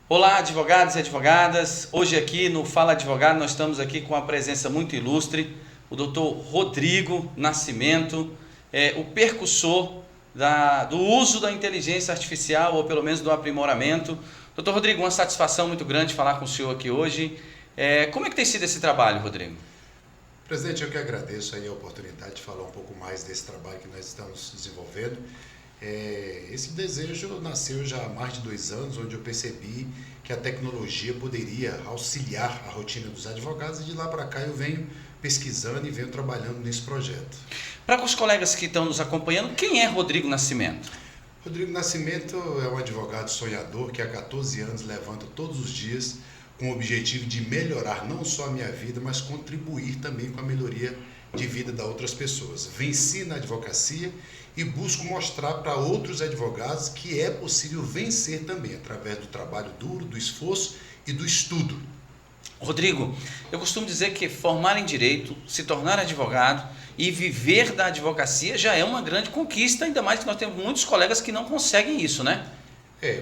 Olá, advogados e advogadas. Hoje aqui no Fala Advogado nós estamos aqui com uma presença muito ilustre, o Dr. Rodrigo Nascimento, o percussor do uso da inteligência artificial, ou pelo menos do aprimoramento. Dr. Rodrigo, uma satisfação muito grande falar com o senhor aqui hoje. Como é que tem sido esse trabalho, Rodrigo? Presidente, eu que agradeço aí a oportunidade de falar um pouco mais desse trabalho que nós estamos desenvolvendo. Esse desejo nasceu já há mais de 2 anos, onde eu percebi que a tecnologia poderia auxiliar a rotina dos advogados, e de lá para cá eu venho pesquisando e venho trabalhando nesse projeto. Para os colegas que estão nos acompanhando, quem é Rodrigo Nascimento? Rodrigo Nascimento é um advogado sonhador que há 14 anos levanta todos os dias com o objetivo de melhorar não só a minha vida, mas contribuir também com a melhoria de vida de outras pessoas. Venci na advocacia e busco mostrar para outros advogados que é possível vencer também, através do trabalho duro, do esforço e do estudo. Rodrigo, eu costumo dizer que formar em direito, se tornar advogado e viver da advocacia já é uma grande conquista, ainda mais que nós temos muitos colegas que não conseguem isso, né?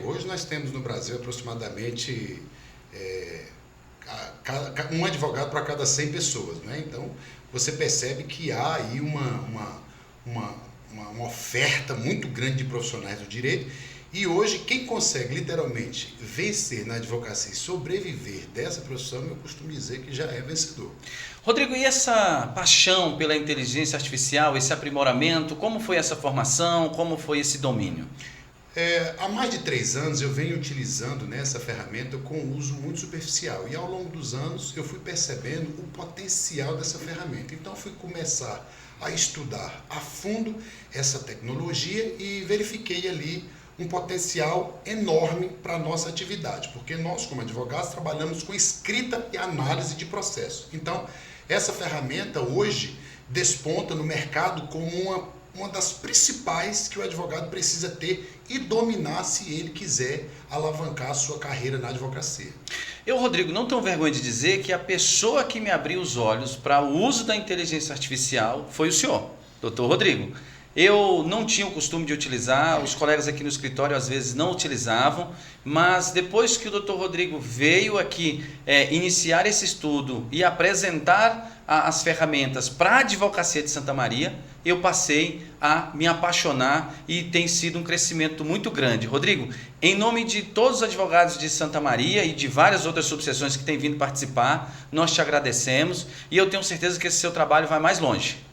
Hoje nós temos no Brasil aproximadamente um advogado para cada 100 pessoas, né? Então você percebe que há aí uma oferta muito grande de profissionais do direito, e hoje quem consegue literalmente vencer na advocacia e sobreviver dessa profissão, eu costumo dizer que já é vencedor. Rodrigo, e essa paixão pela inteligência artificial, esse aprimoramento, como foi essa formação, como foi esse domínio? Há mais de 3 anos eu venho utilizando essa ferramenta com um uso muito superficial, e ao longo dos anos eu fui percebendo o potencial dessa ferramenta. Então fui começar a estudar a fundo essa tecnologia e verifiquei ali um potencial enorme para a nossa atividade, porque nós, como advogados, trabalhamos com escrita e análise de processo. Então, essa ferramenta hoje desponta no mercado como uma das principais que o advogado precisa ter e dominar se ele quiser alavancar a sua carreira na advocacia. Eu, Rodrigo, não tenho vergonha de dizer que a pessoa que me abriu os olhos para o uso da inteligência artificial foi o senhor, doutor Rodrigo. Eu não tinha o costume de utilizar, os colegas aqui no escritório às vezes não utilizavam, mas depois que o Dr. Rodrigo veio aqui iniciar esse estudo e apresentar as ferramentas para a advocacia de Santa Maria, eu passei a me apaixonar e tem sido um crescimento muito grande. Rodrigo, em nome de todos os advogados de Santa Maria e de várias outras subseções que têm vindo participar, nós te agradecemos e eu tenho certeza que esse seu trabalho vai mais longe.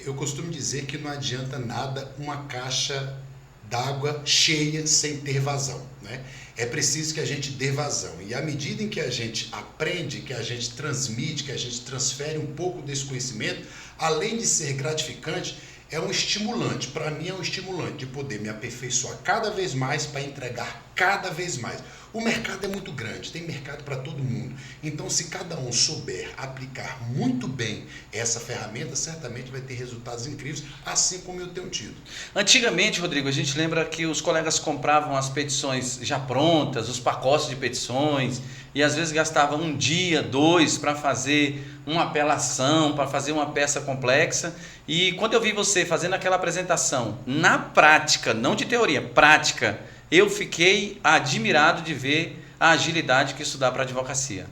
Eu costumo dizer que não adianta nada uma caixa d'água cheia sem ter vazão, né? É preciso que a gente dê vazão, e à medida em que a gente aprende, que a gente transmite, que a gente transfere um pouco desse conhecimento, além de ser gratificante, é um estimulante. Para mim é um estimulante de poder me aperfeiçoar cada vez mais para entregar cada vez mais. O mercado é muito grande, tem mercado para todo mundo. Então, se cada um souber aplicar muito bem essa ferramenta, certamente vai ter resultados incríveis, assim como eu tenho tido. Antigamente, Rodrigo, a gente lembra que os colegas compravam as petições já prontas, os pacotes de petições, e às vezes gastavam 1 dia, 2 para fazer uma apelação, para fazer uma peça complexa. E quando eu vi você fazendo aquela apresentação na prática, não de teoria, prática, eu fiquei admirado de ver a agilidade que isso dá para a advocacia.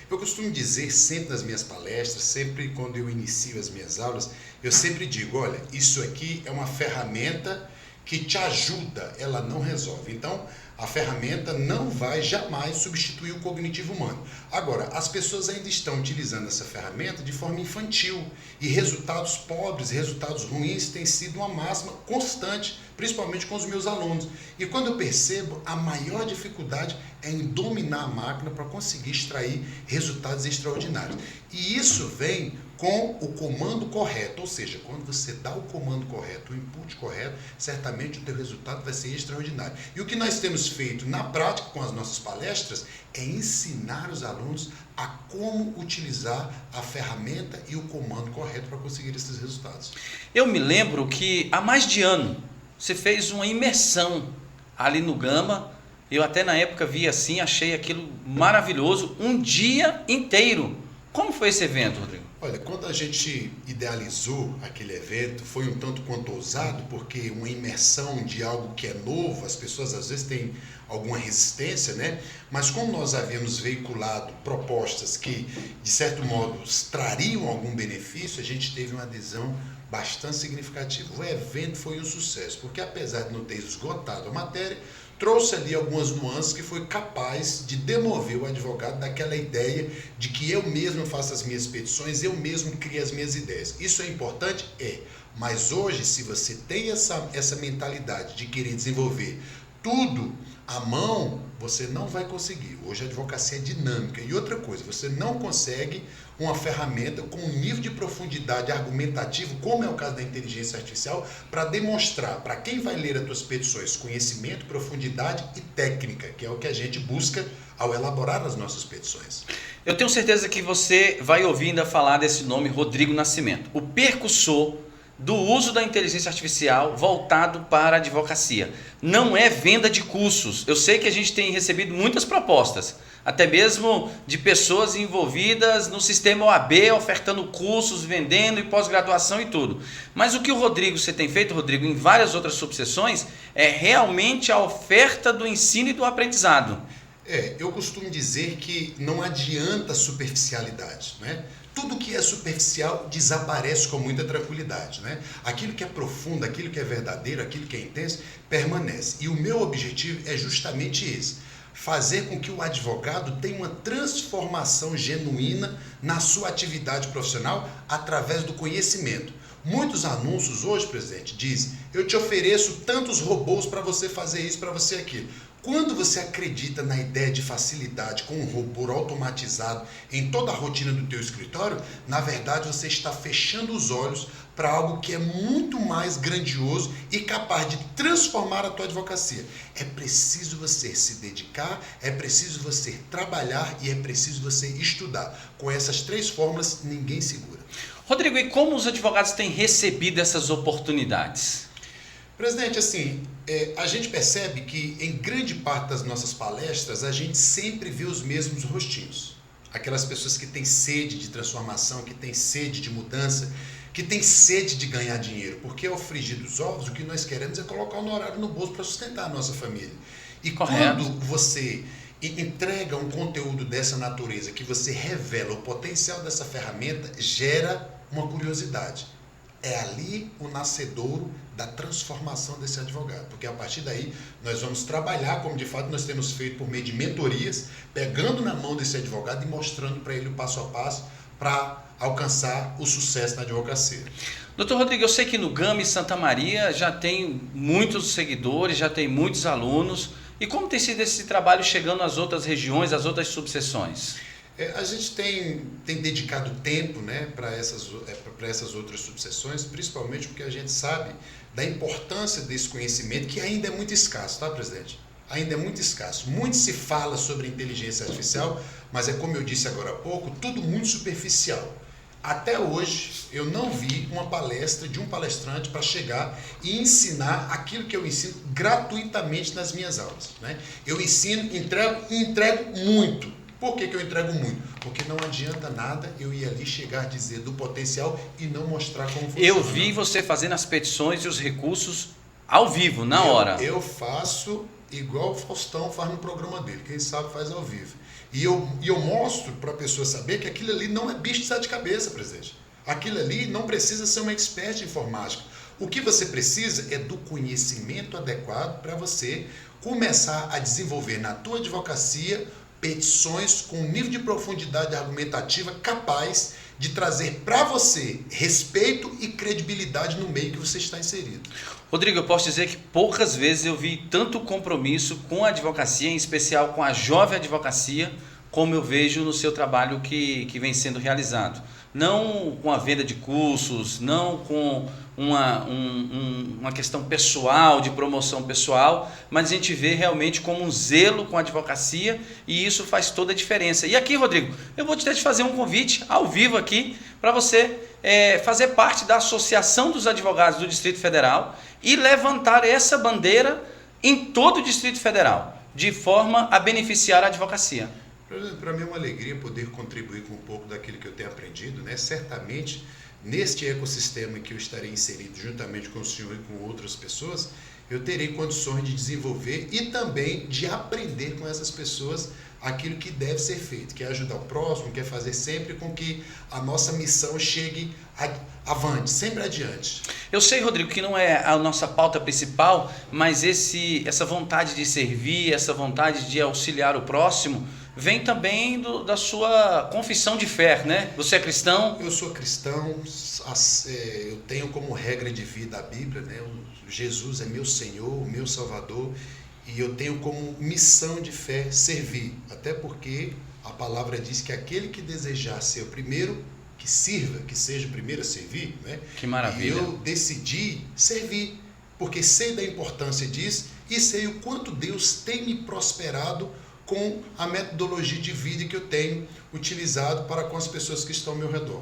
Eu costumo dizer sempre nas minhas palestras, sempre quando eu inicio as minhas aulas, eu sempre digo, olha, isso aqui é uma ferramenta que te ajuda, ela não resolve. Então, a ferramenta não vai jamais substituir o cognitivo humano. Agora, as pessoas ainda estão utilizando essa ferramenta de forma infantil, e resultados pobres, resultados ruins têm sido uma máxima constante, principalmente com os meus alunos. E quando eu percebo, a maior dificuldade é em dominar a máquina para conseguir extrair resultados extraordinários. E isso vem com o comando correto, ou seja, quando você dá o comando correto, o input correto, certamente o teu resultado vai ser extraordinário. E o que nós temos feito na prática com as nossas palestras é ensinar os alunos a como utilizar a ferramenta e o comando correto para conseguir esses resultados. Eu me lembro que há mais de ano você fez uma imersão ali no Gama. Eu até na época vi assim, achei aquilo maravilhoso, um dia inteiro. Como foi esse evento, Rodrigo? Olha, quando a gente idealizou aquele evento, foi um tanto quanto ousado, porque uma imersão de algo que é novo, as pessoas às vezes têm alguma resistência, né? Mas como nós havíamos veiculado propostas que, de certo modo, trariam algum benefício, a gente teve uma adesão bastante significativa. O evento foi um sucesso, porque apesar de não ter esgotado a matéria, trouxe ali algumas nuances que foi capaz de demover o advogado daquela ideia de que eu mesmo faço as minhas petições, eu mesmo crio as minhas ideias. Isso é importante? É. Mas hoje, se você tem essa mentalidade de querer desenvolver tudo à mão, você não vai conseguir. Hoje a advocacia é dinâmica. E outra coisa, você não consegue uma ferramenta com um nível de profundidade argumentativo, como é o caso da inteligência artificial, para demonstrar para quem vai ler as tuas petições conhecimento, profundidade e técnica, que é o que a gente busca ao elaborar as nossas petições. Eu tenho certeza que você vai ouvir ainda falar desse nome, Rodrigo Nascimento, o percussor do uso da inteligência artificial voltado para a advocacia. Não é venda de cursos. Eu sei que a gente tem recebido muitas propostas, até mesmo de pessoas envolvidas no sistema OAB, ofertando cursos, vendendo e pós-graduação e tudo. Mas o que você tem feito, Rodrigo, em várias outras subseções, é realmente a oferta do ensino e do aprendizado. Eu costumo dizer que não adianta superficialidade, né? Tudo que é superficial desaparece com muita tranquilidade, né? Aquilo que é profundo, aquilo que é verdadeiro, aquilo que é intenso, permanece. E o meu objetivo é justamente esse: fazer com que o advogado tenha uma transformação genuína na sua atividade profissional através do conhecimento. Muitos anúncios hoje, presidente, dizem: eu te ofereço tantos robôs para você fazer isso, para você aquilo. Quando você acredita na ideia de facilidade com um robô automatizado em toda a rotina do teu escritório, na verdade você está fechando os olhos para algo que é muito mais grandioso e capaz de transformar a tua advocacia. É preciso você se dedicar, é preciso você trabalhar e é preciso você estudar. Com essas três fórmulas, ninguém segura. Rodrigo, e como os advogados têm recebido essas oportunidades? Presidente, assim, a gente percebe que em grande parte das nossas palestras a gente sempre vê os mesmos rostinhos. Aquelas pessoas que têm sede de transformação, que têm sede de mudança, que têm sede de ganhar dinheiro. Porque ao frigir dos ovos, o que nós queremos é colocar o honorário no bolso para sustentar a nossa família. E Correto. quando você entrega um conteúdo dessa natureza, que você revela o potencial dessa ferramenta, gera uma curiosidade. É ali o nascedouro da transformação desse advogado, porque a partir daí nós vamos trabalhar, como de fato nós temos feito por meio de mentorias, pegando na mão desse advogado e mostrando para ele o passo a passo para alcançar o sucesso na advocacia. Doutor Rodrigo, eu sei que no GAME Santa Maria já tem muitos seguidores, já tem muitos alunos. E como tem sido esse trabalho chegando às outras regiões, às outras subseções? A gente tem dedicado tempo, né, para essas outras subseções, principalmente porque a gente sabe da importância desse conhecimento, que ainda é muito escasso, tá, presidente? Ainda é muito escasso. Muito se fala sobre inteligência artificial, mas é como eu disse agora há pouco, tudo muito superficial. Até hoje, eu não vi uma palestra de um palestrante para chegar e ensinar aquilo que eu ensino gratuitamente nas minhas aulas, né? Eu ensino, entrego muito. Por que eu entrego muito? Porque não adianta nada eu ir ali chegar a dizer do potencial e não mostrar como funciona. Eu vi você fazendo as petições e os recursos ao vivo, na hora. Eu faço igual o Faustão faz no programa dele. Quem sabe faz ao vivo. E eu mostro para a pessoa saber que aquilo ali não é bicho de sete cabeças, presidente. Aquilo ali não precisa ser um expert de informática. O que você precisa é do conhecimento adequado para você começar a desenvolver na tua advocacia petições com um nível de profundidade argumentativa capaz de trazer para você respeito e credibilidade no meio que você está inserido. Rodrigo, eu posso dizer que poucas vezes eu vi tanto compromisso com a advocacia, em especial com a jovem advocacia, como eu vejo no seu trabalho que vem sendo realizado. Não com a venda de cursos, não com uma questão pessoal, de promoção pessoal, mas a gente vê realmente como um zelo com a advocacia e isso faz toda a diferença. E aqui, Rodrigo, eu vou te fazer um convite ao vivo aqui para você fazer parte da Associação dos Advogados do Distrito Federal e levantar essa bandeira em todo o Distrito Federal, de forma a beneficiar a advocacia. Para mim é uma alegria poder contribuir com um pouco daquilo que eu tenho aprendido, né? Certamente, neste ecossistema em que eu estarei inserido juntamente com o senhor e com outras pessoas, eu terei condições de desenvolver e também de aprender com essas pessoas aquilo que deve ser feito, que é ajudar o próximo, que é fazer sempre com que a nossa missão chegue avante, sempre adiante. Eu sei, Rodrigo, que não é a nossa pauta principal, mas essa vontade de servir, essa vontade de auxiliar o próximo, vem também da sua confissão de fé, né? Você é cristão? Eu sou cristão, eu tenho como regra de vida a Bíblia, né? Jesus é meu Senhor, meu Salvador, e eu tenho como missão de fé servir, até porque a palavra diz que aquele que desejar ser o primeiro, que sirva, que seja o primeiro a servir, né? Que maravilha. E eu decidi servir, porque sei da importância disso e sei o quanto Deus tem me prosperado com a metodologia de vida que eu tenho utilizado para com as pessoas que estão ao meu redor.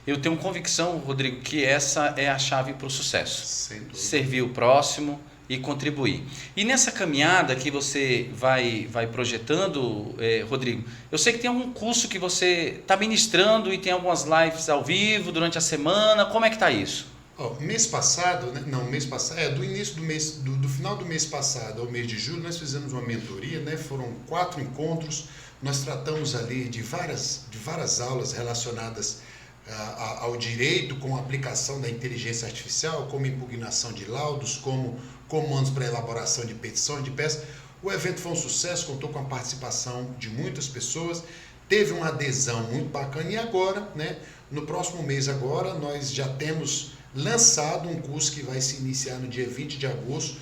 Eu tenho convicção, Rodrigo, que essa é a chave para o sucesso. Sem dúvida. Servir o próximo e contribuir. E nessa caminhada que você vai projetando, Rodrigo, eu sei que tem algum curso que você está ministrando e tem algumas lives ao vivo durante a semana. Como é que está isso? Mês passado, né? Não, mês passado, do início do mês, do final do mês passado ao mês de julho, nós fizemos uma mentoria, né? Foram 4 encontros, nós tratamos ali de várias aulas relacionadas ao direito com a aplicação da inteligência artificial, como impugnação de laudos, como comandos para elaboração de petições, de peças. O evento foi um sucesso, contou com a participação de muitas pessoas, teve uma adesão muito bacana e agora, né? No próximo mês agora, nós já temos lançado um curso que vai se iniciar no dia 20 de agosto,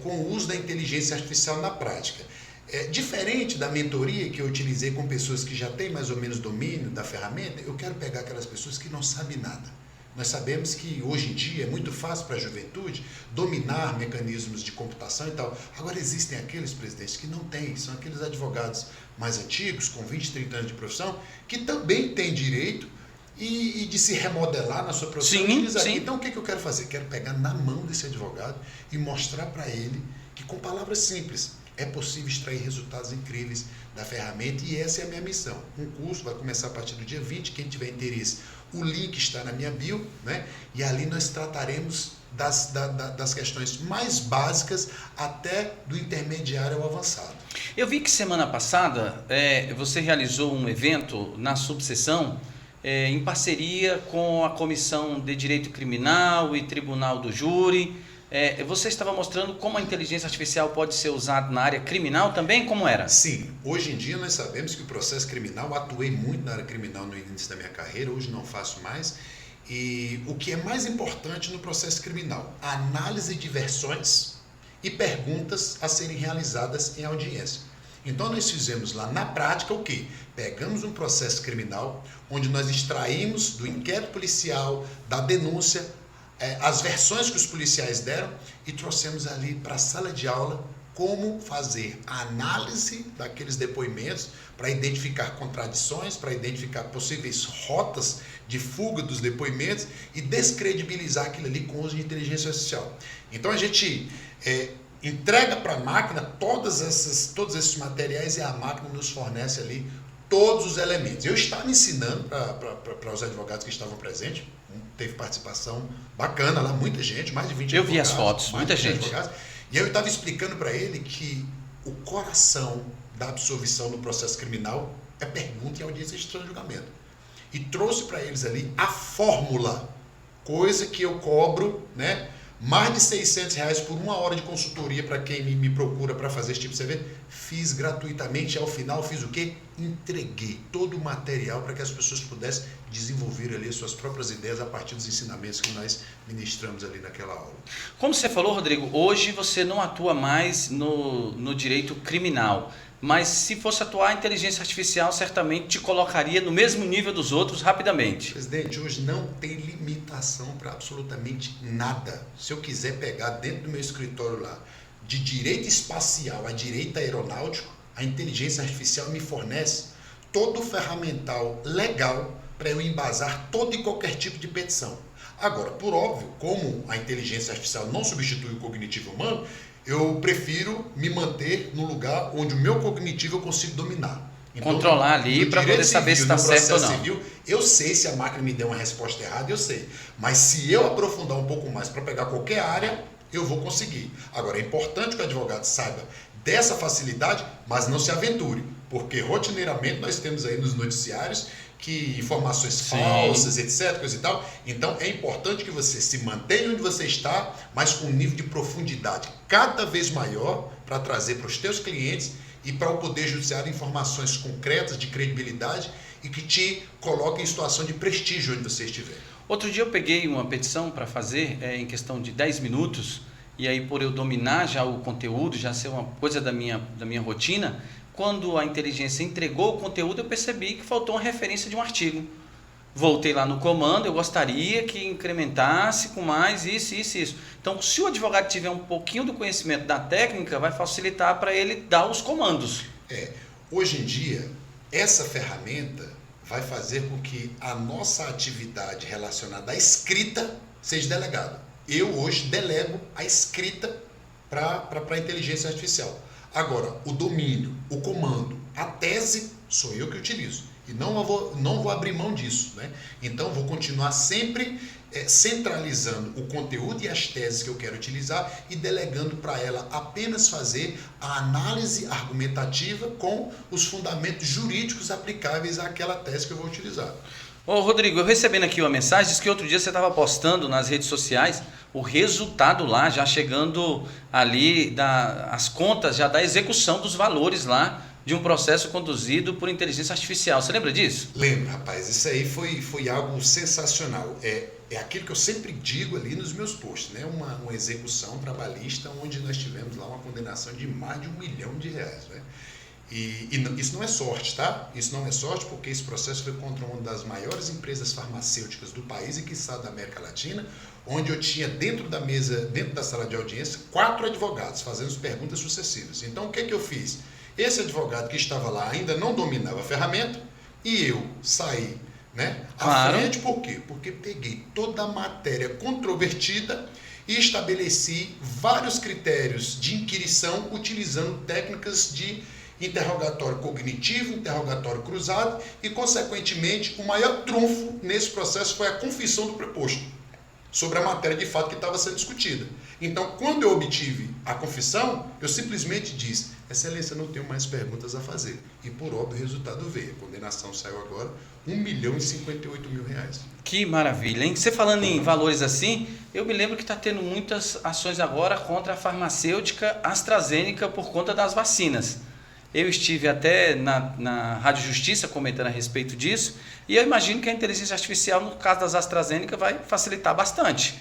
com o uso da inteligência artificial na prática. Diferente da mentoria que eu utilizei com pessoas que já têm mais ou menos domínio da ferramenta, eu quero pegar aquelas pessoas que não sabem nada. Nós sabemos que hoje em dia é muito fácil para a juventude dominar mecanismos de computação e tal. Agora existem aqueles, presidentes, que não têm, são aqueles advogados mais antigos, com 20, 30 anos de profissão, que também têm direito e de se remodelar na sua profissão. Sim. Então o que eu quero fazer? Quero pegar na mão desse advogado e mostrar para ele que com palavras simples é possível extrair resultados incríveis da ferramenta e essa é a minha missão. Um curso vai começar a partir do dia 20, quem tiver interesse, o link está na minha bio, né? E ali nós trataremos das questões mais básicas até do intermediário ao avançado. Eu vi que semana passada você realizou um evento na subseção em parceria com a Comissão de Direito Criminal e Tribunal do Júri. Você estava mostrando como a inteligência artificial pode ser usada na área criminal também? Como era? Sim, hoje em dia nós sabemos que o processo criminal, atuei muito na área criminal no início da minha carreira, hoje não faço mais. E o que é mais importante no processo criminal? A análise de versões e perguntas a serem realizadas em audiência. Então nós fizemos lá na prática o quê? Pegamos um processo criminal onde nós extraímos do inquérito policial, da denúncia, as versões que os policiais deram e trouxemos ali para a sala de aula como fazer a análise daqueles depoimentos para identificar contradições, para identificar possíveis rotas de fuga dos depoimentos e descredibilizar aquilo ali com o uso de inteligência artificial. Então a gente entrega para a máquina todos esses materiais e a máquina nos fornece ali todos os elementos. Eu estava ensinando para os advogados que estavam presentes, teve participação bacana lá, muita gente, mais de 20 Eu advogados. vi as fotos, muita gente. Advogados, e eu estava explicando para ele que o coração da absolvição no processo criminal é pergunta e audiência de julgamento. E trouxe para eles ali a fórmula, coisa que eu cobro, né? Mais de R$600 por 1 hora de consultoria para quem me procura para fazer esse tipo de serviço. Fiz gratuitamente, ao final fiz o quê? Entreguei todo o material para que as pessoas pudessem desenvolver ali suas próprias ideias a partir dos ensinamentos que nós ministramos ali naquela aula. Como você falou, Rodrigo, hoje você não atua mais no direito criminal, mas se fosse atuar, a inteligência artificial certamente te colocaria no mesmo nível dos outros rapidamente. Presidente, hoje não tem limitação para absolutamente nada. Se eu quiser pegar dentro do meu escritório lá, de direito espacial a direito aeronáutico, a inteligência artificial me fornece todo o ferramental legal para eu embasar todo e qualquer tipo de petição. Agora, por óbvio, como a inteligência artificial não substitui o cognitivo humano, eu prefiro me manter no lugar onde o meu cognitivo eu consigo dominar. Então, controlar ali para poder saber se está certo ou não. Civil, eu sei se a máquina me der uma resposta errada, eu sei. Mas se eu aprofundar um pouco mais para pegar qualquer área, eu vou conseguir. Agora, é importante que o advogado saiba dessa facilidade, mas não se aventure, porque rotineiramente nós temos aí nos noticiários que informações falsas, etc, coisa e tal. Então é importante que você se mantenha onde você está, mas com um nível de profundidade cada vez maior para trazer para os teus clientes e para o Poder Judiciário informações concretas, de credibilidade e que te coloquem em situação de prestígio onde você estiver. Outro dia eu peguei uma petição para fazer em questão de 10 minutos, e aí por eu dominar já o conteúdo, já ser uma coisa da minha rotina, quando a inteligência entregou o conteúdo, eu percebi que faltou uma referência de um artigo. Voltei lá no comando, eu gostaria que incrementasse com mais isso, isso, isso. Então, se o advogado tiver um pouquinho do conhecimento da técnica, vai facilitar para ele dar os comandos. Hoje em dia, essa ferramenta vai fazer com que a nossa atividade relacionada à escrita seja delegada. Eu hoje delego a escrita para a inteligência artificial. Agora, o domínio, o comando, a tese, sou eu que utilizo. E não vou abrir mão disso, né? Então, vou continuar sempre centralizando o conteúdo e as teses que eu quero utilizar e delegando para ela apenas fazer a análise argumentativa com os fundamentos jurídicos aplicáveis àquela tese que eu vou utilizar. Ô Rodrigo, eu recebendo aqui uma mensagem, disse que outro dia você estava postando nas redes sociais o resultado lá, já chegando ali, as contas já da execução dos valores lá de um processo conduzido por inteligência artificial. Você lembra disso? Lembro, rapaz. Isso aí foi algo sensacional. É aquilo que eu sempre digo ali nos meus posts, né? Uma execução trabalhista onde nós tivemos lá uma condenação de mais de R$1 milhão, né? E isso não é sorte, tá? Isso não é sorte porque esse processo foi contra uma das maiores empresas farmacêuticas do país e quiçá da América Latina, onde eu tinha dentro da sala de audiência, 4 advogados fazendo as perguntas sucessivas. Então, o que eu fiz? Esse advogado que estava lá ainda não dominava a ferramenta e eu saí, né, à frente. Por quê? Porque peguei toda a matéria controvertida e estabeleci vários critérios de inquirição utilizando técnicas de interrogatório cognitivo, interrogatório cruzado e, consequentemente, o maior trunfo nesse processo foi a confissão do preposto sobre a matéria de fato que estava sendo discutida. Então, quando eu obtive a confissão, eu simplesmente disse: Excelência, não tenho mais perguntas a fazer. E, por óbvio, o resultado veio. A condenação saiu agora, R$1.058.000. Que maravilha, hein? Você falando em valores assim, eu me lembro que está tendo muitas ações agora contra a farmacêutica AstraZeneca por conta das vacinas. Eu estive até na Rádio Justiça comentando a respeito disso, e eu imagino que a inteligência artificial, no caso das AstraZeneca, vai facilitar bastante.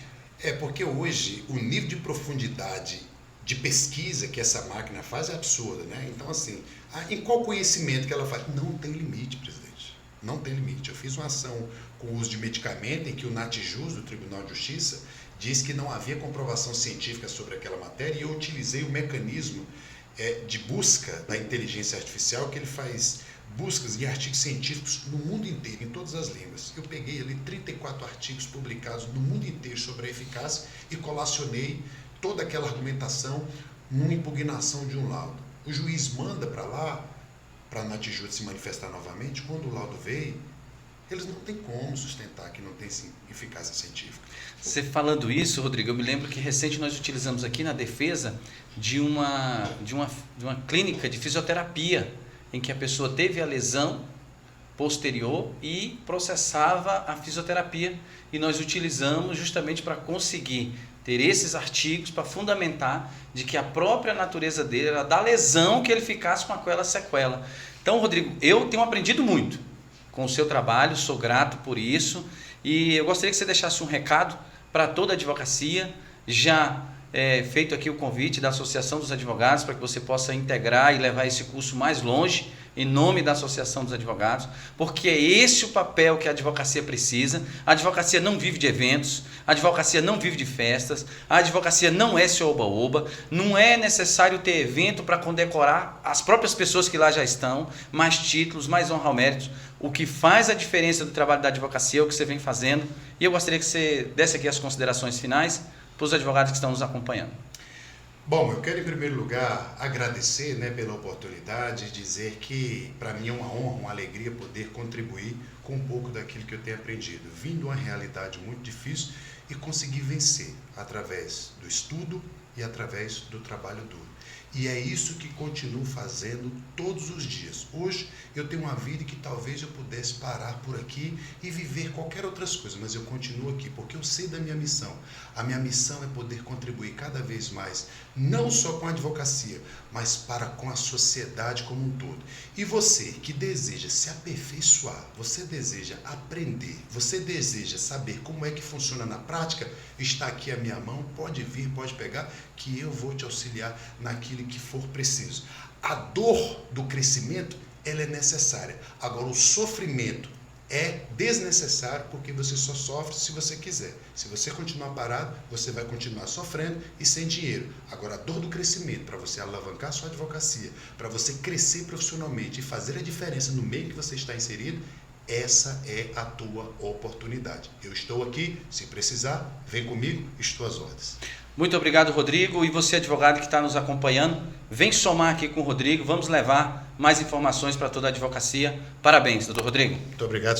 Porque hoje o nível de profundidade de pesquisa que essa máquina faz é absurda, né? Então, assim, em qual conhecimento que ela faz? Não tem limite, presidente. Não tem limite. Eu fiz uma ação com o uso de medicamento em que o NATJUS, do Tribunal de Justiça, disse que não havia comprovação científica sobre aquela matéria e eu utilizei o mecanismo de busca da inteligência artificial, que ele faz buscas de artigos científicos no mundo inteiro, em todas as línguas. Eu peguei ali 34 artigos publicados no mundo inteiro sobre a eficácia e colacionei toda aquela argumentação numa impugnação de um laudo. O juiz manda para lá, para a NATJUS se manifestar novamente. Quando o laudo veio, eles não têm como sustentar que não tem eficácia científica. Você falando isso, Rodrigo, eu me lembro que recente nós utilizamos aqui na defesa de uma clínica de fisioterapia, em que a pessoa teve a lesão posterior e processava a fisioterapia. E nós utilizamos justamente para conseguir ter esses artigos para fundamentar de que a própria natureza dele era da lesão que ele ficasse com aquela sequela. Então, Rodrigo, eu tenho aprendido muito com o seu trabalho, sou grato por isso, e eu gostaria que você deixasse um recado para toda a advocacia, já feito aqui o convite da Associação dos Advogados para que você possa integrar e levar esse curso mais longe, em nome da Associação dos Advogados, porque é esse o papel que a advocacia precisa. A advocacia não vive de eventos, a advocacia não vive de festas, a advocacia não é seu oba-oba, não é necessário ter evento para condecorar as próprias pessoas que lá já estão, mais títulos, mais honra ao mérito. O que faz a diferença do trabalho da advocacia é o que você vem fazendo, e eu gostaria que você desse aqui as considerações finais para os advogados que estão nos acompanhando. Bom, eu quero em primeiro lugar agradecer, né, pela oportunidade, dizer que para mim é uma honra, uma alegria poder contribuir com um pouco daquilo que eu tenho aprendido. Vim de uma realidade muito difícil e consegui vencer através do estudo e através do trabalho duro. E é isso que continuo fazendo todos os dias. Hoje eu tenho uma vida que talvez eu pudesse parar por aqui e viver qualquer outras coisas, mas eu continuo aqui porque eu sei da minha missão. A minha missão é poder contribuir cada vez mais, não só com a advocacia, mas para com a sociedade como um todo. E você que deseja se aperfeiçoar, você deseja aprender, você deseja saber como é que funciona na prática, está aqui a minha mão, pode vir, pode pegar, que eu vou te auxiliar naquilo que for preciso. A dor do crescimento, ela é necessária. Agora, o sofrimento é desnecessário porque você só sofre se você quiser. Se você continuar parado, você vai continuar sofrendo e sem dinheiro. Agora, a dor do crescimento, para você alavancar sua advocacia, para você crescer profissionalmente e fazer a diferença no meio que você está inserido, essa é a tua oportunidade. Eu estou aqui, se precisar, vem comigo, estou às ordens. Muito obrigado, Rodrigo. E você, advogado que está nos acompanhando, vem somar aqui com o Rodrigo. Vamos levar mais informações para toda a advocacia. Parabéns, doutor Rodrigo. Muito obrigado, senhor.